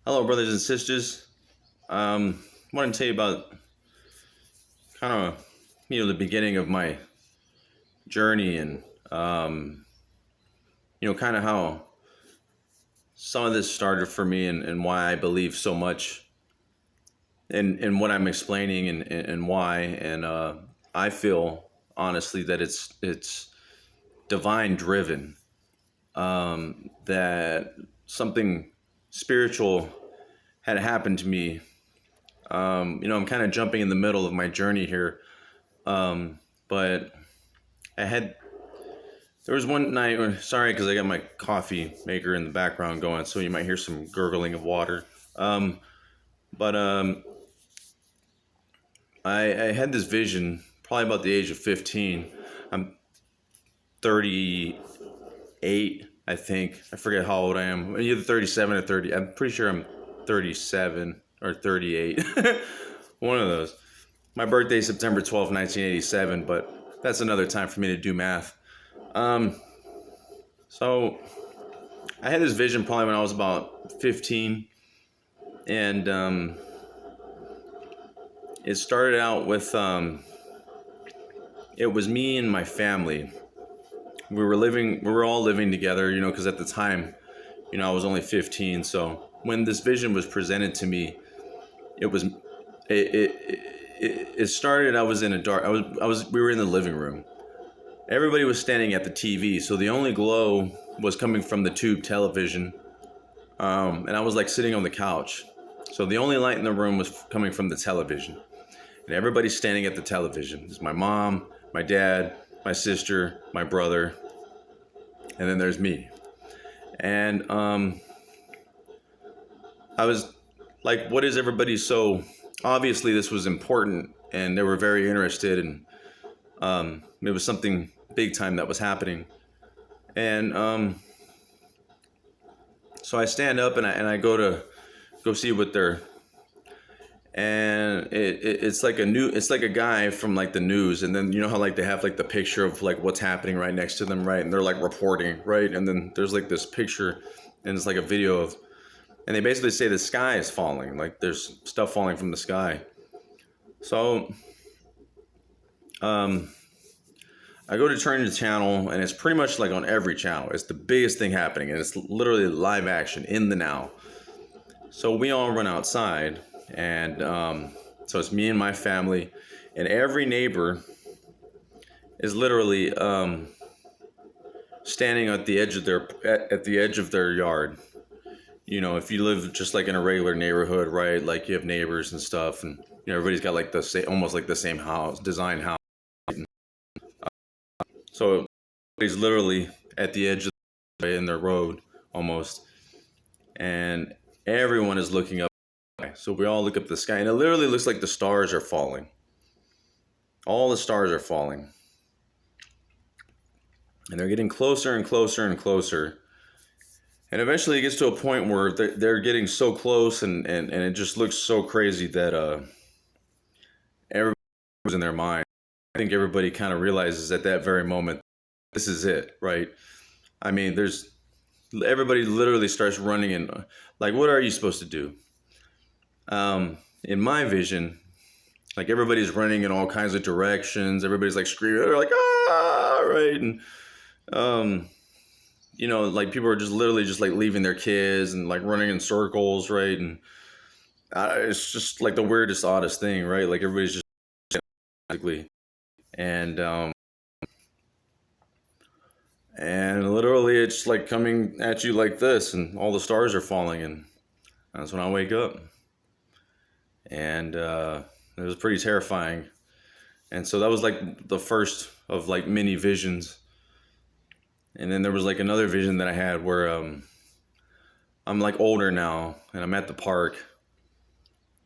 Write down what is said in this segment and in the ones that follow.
Hello, brothers and sisters. I want to tell you about kind of the beginning of my journey and kind of how some of this started for me and why I believe so much in what I'm explaining and why. And I feel honestly that it's divine driven. That something spiritual had happened to me. I'm kind of jumping in the middle of my journey here. But I had there was one night. Sorry, because I got my coffee maker in the background going, so you might hear some gurgling of water. But I had this vision probably about the age of 15. I'm 38, I think. I forget how old I am. Either 37 or 30. I'm pretty sure I'm 37 or 38. One of those. My birthday is September 12th, 1987, but that's another time for me to do math. Um, so I had this vision probably when I was about 15, and it started out with it was me and my family. We were all living together, because at the time, I was only 15. So when this vision was presented to me, it was it it started. I was in a dark. We were in the living room. Everybody was standing at the TV, so the only glow was coming from the tube television, and I was like sitting on the couch. So the only light in the room was coming from the television, and everybody's standing at the television. It's my mom, my dad, my sister, my brother, and then there's me. And I was like, "What is everybody so?" Obviously, this was important, and they were very interested, and it was something big time that was happening. And so I stand up and I go see what they're, and it's like it's like a guy from like the news, and then you know how like they have like the picture of like what's happening right next to them, right, and they're like reporting, right, and then there's like this picture, and it's like a video of, and they basically say the sky is falling, like there's stuff falling from the sky. So um I go to turn the channel, and it's pretty much like on every channel. It's the biggest thing happening, and it's literally live action in the now. So we all run outside, and so it's me and my family, and every neighbor is literally standing at the edge of at the edge of their yard. If you live just like in a regular neighborhood, right? Like you have neighbors and stuff, and everybody's got like the same, almost like the same house. So he's literally at the edge of in their road almost, and everyone is looking up. So we all look up the sky, and it literally looks like the stars are falling. All the stars are falling, and they're getting closer and closer and closer. And eventually, it gets to a point where they're getting so close, and it just looks so crazy that everybody's in their mind. I think everybody kind of realizes at that very moment, this is it, right? I mean, there's everybody literally starts running, and like, what are you supposed to do? In my vision, like everybody's running in all kinds of directions. Everybody's like screaming, they're like, ah, right, and um, like people are just literally just like leaving their kids and like running in circles, right, and it's just like the weirdest, oddest thing, right? Like everybody's just basically, and and literally it's like coming at you like this, and all the stars are falling, and that's when I wake up, and it was pretty terrifying. And so that was like the first of like many visions. And then there was like another vision that I had where I'm like older now, and I'm at the park,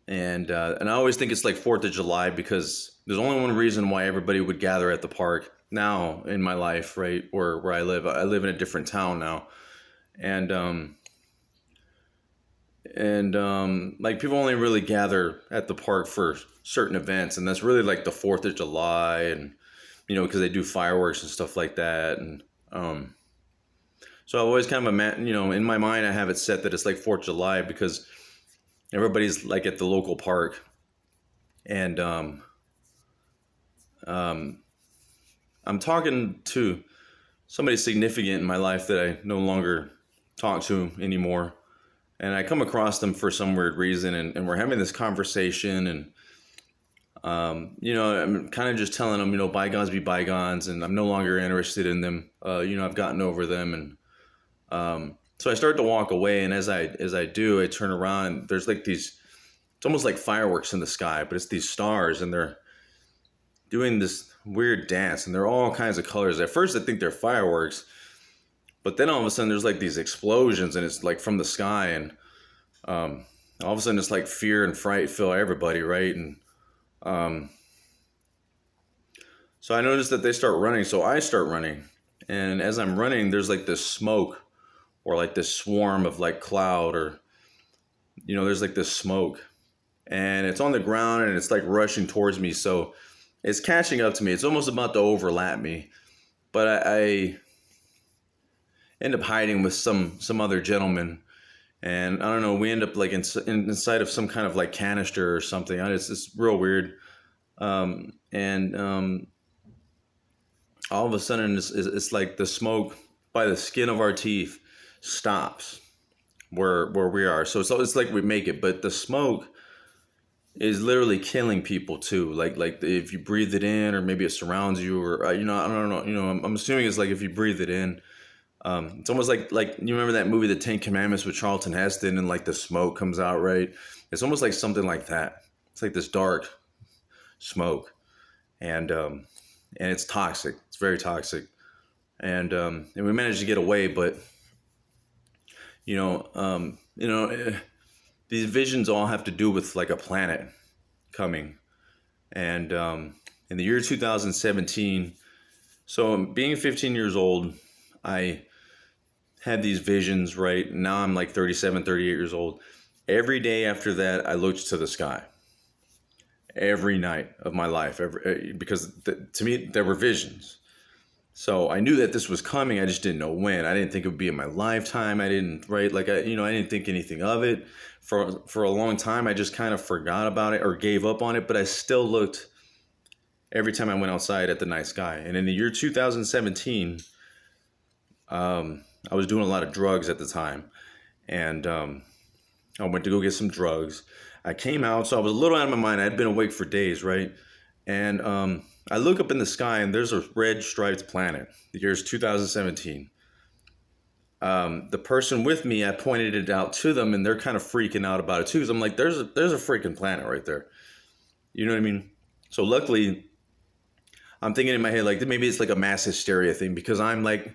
and I always think it's like Fourth of July, because there's only one reason why everybody would gather at the park now in my life, right? Where I live. I live in a different town now, and like people only really gather at the park for certain events, and that's really like the Fourth of July, and because they do fireworks and stuff like that, and so I've always kind of in my mind I have it set that it's like Fourth of July, because everybody's like at the local park, and I'm talking to somebody significant in my life that I no longer talk to anymore. And I come across them for some weird reason, and we're having this conversation, and I'm kind of just telling them, bygones be bygones, and I'm no longer interested in them. I've gotten over them, and so I start to walk away, and as I do, I turn around, and there's like these. It's almost like fireworks in the sky, but it's these stars, and they're doing this weird dance, and they're all kinds of colors. At first, I think they're fireworks, but then all of a sudden, there's like these explosions, and it's like from the sky, and all of a sudden, it's like fear and fright fill everybody, right? And so I noticed that they start running, so I start running, and as I'm running, there's like this smoke, or like this swarm of like cloud, or there's like this smoke, and it's on the ground, and it's like rushing towards me, so it's catching up to me. It's almost about to overlap me, but I end up hiding with some other gentleman, and I don't know. We end up like inside of some kind of like canister or something. It's real weird, and all of a sudden it's like the smoke by the skin of our teeth stops where we are. So it's like we make it, but the smoke is literally killing people too. Like if you breathe it in, or maybe it surrounds you, or I don't know. I'm assuming it's like if you breathe it in, it's almost like you remember that movie, The Ten Commandments, with Charlton Heston, and like the smoke comes out, right? It's almost like something like that. It's like this dark smoke, and it's toxic. It's very toxic, and we managed to get away, but these visions all have to do with like a planet coming. And in the year 2017, so being 15 years old, I had these visions, right? Now I'm like 37, 38 years old. Every day after that, I looked to the sky. Every night of my life, because to me, there were visions. So I knew that this was coming. I just didn't know when. I didn't think it would be in my lifetime. I didn't, right? Like, I didn't think anything of it. For a long time, I just kind of forgot about it or gave up on it. But I still looked every time I went outside at the night sky. And in the year 2017, I was doing a lot of drugs at the time. And I went to go get some drugs. I came out, so I was a little out of my mind. I had been awake for days, right? And I look up in the sky, and there's a red striped planet. The year's 2017. The person with me, I pointed it out to them, and they're kind of freaking out about it too. Because I'm like, there's a freaking planet right there. You know what I mean? So luckily, I'm thinking in my head, like, maybe it's like a mass hysteria thing, because I'm like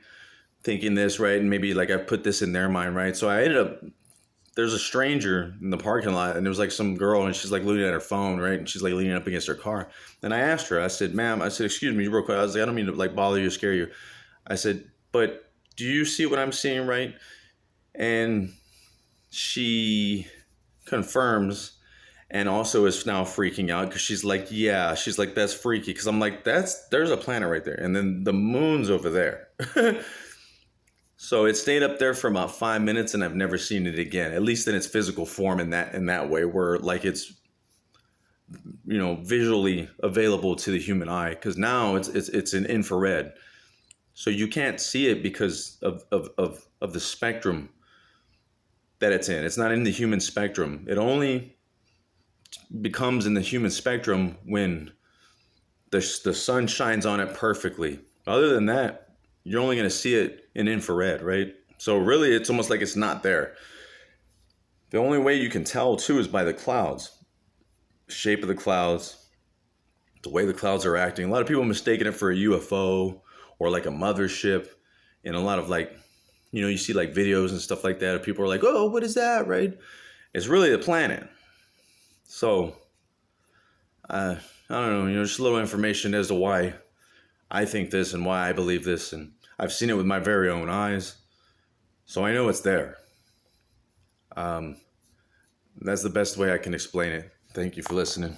thinking this, right? And maybe like I put this in their mind, right? So I ended up, there's a stranger in the parking lot, and there was like some girl, and she's like looking at her phone, right? And she's like leaning up against her car. And I asked her, I said, ma'am, excuse me real quick. I was like, I don't mean to like bother you or scare you. I said, but do you see what I'm seeing, right? And she confirms, and also is now freaking out, because she's like, yeah, she's like, that's freaky. Because I'm like, there's a planet right there. And then the moon's over there. So it stayed up there for about 5 minutes, and I've never seen it again, at least in its physical form, in that way, where like it's visually available to the human eye, because now it's in infrared, so you can't see it because of the spectrum that it's in. It's not in the human spectrum. It only becomes in the human spectrum when the sun shines on it perfectly. Other than that, you're only going to see it in infrared, right? So really, it's almost like it's not there. The only way you can tell, too, is by the clouds. The shape of the clouds, the way the clouds are acting. A lot of people mistaken it for a UFO or like a mothership. And a lot of like, you see like videos and stuff like that, and people are like, oh, what is that, right? It's really the planet. So, I don't know, just a little information as to why I think this and why I believe this, and I've seen it with my very own eyes, so I know it's there. That's the best way I can explain it. Thank you for listening.